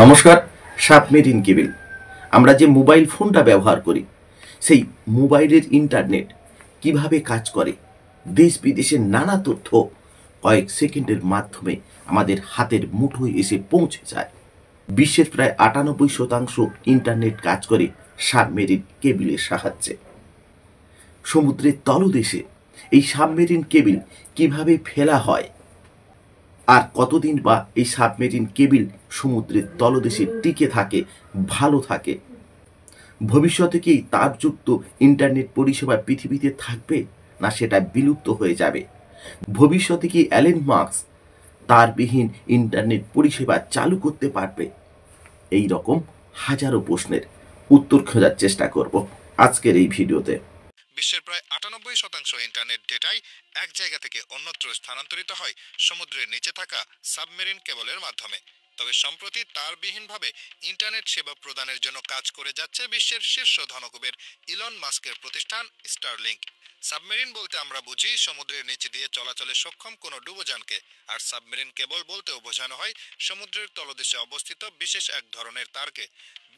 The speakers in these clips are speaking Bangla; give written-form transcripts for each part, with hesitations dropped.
নমস্কার। সাবমেরিন কেবল আমরা যে মোবাইল ফোনটা ব্যবহার করি সেই মোবাইলের ইন্টারনেট কিভাবে কাজ করে, দেশ বিদেশের নানা তথ্য কয়েক সেকেন্ডের মাধ্যমে আমাদের হাতের মুঠোয় এসে পৌঁছে যায়। বিশ্বের প্রায় ৯৮% ইন্টারনেট কাজ করে সাবমেরিন কেবলের সাহায্যে। সমুদ্রের তলদেশে এই সাবমেরিন কেবল কিভাবে ফেলা হয় আর কতদিন বা এই সাবমেরিন কেবল সমুদ্রের তলদেশে টিকে থাকে, ভালো থাকে, ভবিষ্যতে কি তারযুক্ত ইন্টারনেট পরিষেবা পৃথিবীতে থাকবে না সেটা বিলুপ্ত হয়ে যাবে? ভবিষ্যতে কি এলন মাস্ক তারবিহীন ইন্টারনেট পরিষেবা চালু করতে পারবে? এই রকম হাজারো প্রশ্নের উত্তর খোঁজার চেষ্টা করব আজকের এই ভিডিওতে। বিশ্বের প্রায় ৯৮% ইন্টারনেট ডেটাই এক জায়গা থেকে অন্যত্র স্থানান্তরিত হয় সমুদ্রের নিচে থাকা সাবমেরিন কেবলের মাধ্যমে। তবে সম্প্রতি তারবিহীনভাবে ইন্টারনেট সেবা প্রদানের জন্য কাজ করে যাচ্ছে বিশ্বের শীর্ষ ধনকুবের ইলন মাস্কের প্রতিষ্ঠান স্টারলিংক। সাবমেরিন বলতে আমরা বুঝি সমুদ্রের নিচে দিয়ে চলাচলে সক্ষম কোনো ডুবোযানকে, আর সাবমেরিন কেবল বলতেও বোঝানো হয় সমুদ্রের তলদেশে অবস্থিত বিশেষ এক ধরনের তারকে।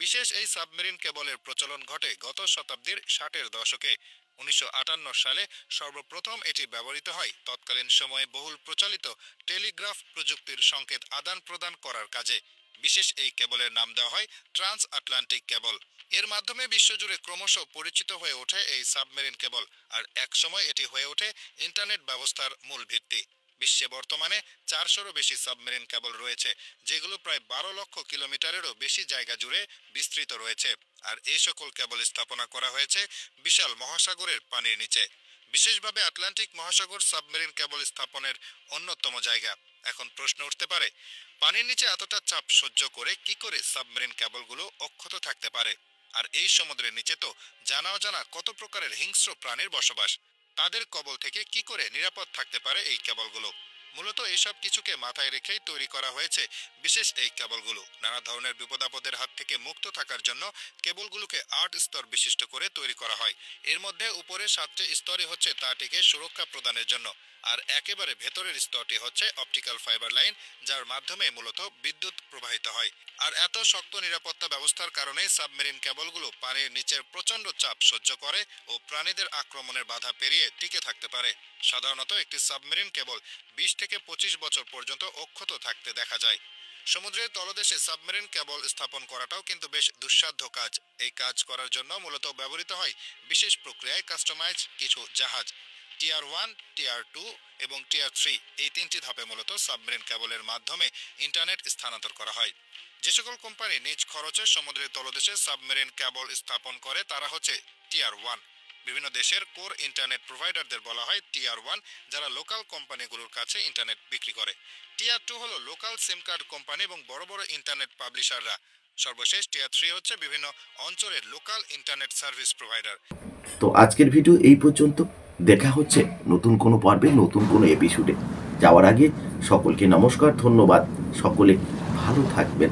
বিশেষ এই সাবমেরিন কেবলের প্রচলন ঘটে গত শতাব্দীর ৬০-এর দশকে। ১৯৫৮ সালে সর্বপ্রথম এটি ব্যবহৃত হয় তৎকালীন সময়ে বহুল প্রচলিত টেলিগ্রাফ প্রযুক্তির সংকেত আদান প্রদান করার কাজে। বিশেষ এই কেবলের নাম দেওয়া হয় ট্রান্স আটলান্টিক কেবল। এর মাধ্যমে বিশ্বজুড়ে ক্রমশ পরিচিত হয়ে ওঠে এই সাবমেরিন কেবল, আর একসময় এটি হয়ে ওঠে ইন্টারনেট ব্যবস্থার মূল ভিত্তি। বিশ্বে বর্তমানে ৪০০-রও বেশি সাবমেরিন কেবল রয়েছে, যেগুলো প্রায় ১২ লক্ষ কিলোমিটারেরও বেশি জায়গা জুড়ে বিস্তৃত রয়েছে। আর এই সকল কেবল স্থাপনা করা হয়েছে বিশাল মহাসাগরের পানির নিচে। বিশেষভাবে আটলান্টিক মহাসাগর সাবমেরিন কেবল স্থাপনের অন্যতম জায়গা। এখন প্রশ্ন উঠতে পারে, পানির নিচে এতটা চাপ সহ্য করে কি করে সাবমেরিন কেবলগুলো অক্ষত থাকতে পারে? আর এই সমুদ্রের নিচে তো জানা অজানা কত প্রকারের হিংস্র প্রাণীর বসবাস। তাদের কবল থেকে কি করে নিরাপদ থাকতে পারে এই কেবলগুলো? মূলত এইসব কিছুকে মাথায় রেখেই তৈরি করা হয়েছে বিশেষ এই কেবলগুলো। নানা ধরনের বিপদ আপদের হাত থেকে মুক্ত থাকার জন্য কেবলগুলোকে ৮ স্তর বিশিষ্ট করে তৈরি করা হয়। এর মধ্যে উপরে ৭টি স্তরই হচ্ছে তারটিকে সুরক্ষা প্রদানের জন্য, আর একেবারে ভেতরের স্তরটি হচ্ছে অপটিক্যাল ফাইবার লাইন, যার মাধ্যমে মূলত বিদ্যুৎ প্রবাহিত হয়। আর এত শক্ত নিরাপত্তা ব্যবস্থার কারণে সাবমেরিন কেবলগুলো পানির নিচের প্রচণ্ড চাপ সহ্য করে ও প্রাণীদের আক্রমণের বাধা পেরিয়ে টিকে থাকতে পারে। সাধারণত একটি সাবমেরিন কেবল ২০ থেকে ২৫ বছর পর্যন্ত অক্ষত থাকতে দেখা যায়। সমুদ্রের তলদেশে সাবমেরিন কেবল স্থাপন করাটাও কিন্তু বেশ দুঃসাধ্য কাজ। এই কাজ করার জন্য মূলত ব্যবহৃত হয় বিশেষ প্রক্রিয়ায় কাস্টমাইজ কিছু জাহাজ। টিয়ার 1, টিয়ার 2 এবং টিয়ার 3 এই ৩টি ধাপে মূলত সাবমেরিন কেবলের মাধ্যমে ইন্টারনেট স্থানান্তর করা হয়। যে সকল কোম্পানি নিজ খরচে সমুদ্রের তলদেশে সাবমেরিন কেবল স্থাপন করে তারা হচ্ছে টিয়ার 1। বিভিন্ন দেশের কোর ইন্টারনেট প্রোভাইডারদের বলা হয় টিয়ার 1, যারা লোকাল কোম্পানিগুলোর কাছে ইন্টারনেট বিক্রি করে। টিয়ার 2 হলো লোকাল সিম কার্ড কোম্পানি এবং বড় বড় ইন্টারনেট পাবলিশাররা। সর্বশেষ টিয়ার 3 হচ্ছে বিভিন্ন অঞ্চলের লোকাল ইন্টারনেট সার্ভিস প্রোভাইডার। তো আজকের ভিডিও এই পর্যন্ত। দেখা হচ্ছে নতুন কোনো পর্বে, নতুন কোনো এপিসোডে। যাওয়ার আগে সকলকে নমস্কার, ধন্যবাদ। সকলে ভালো থাকবেন।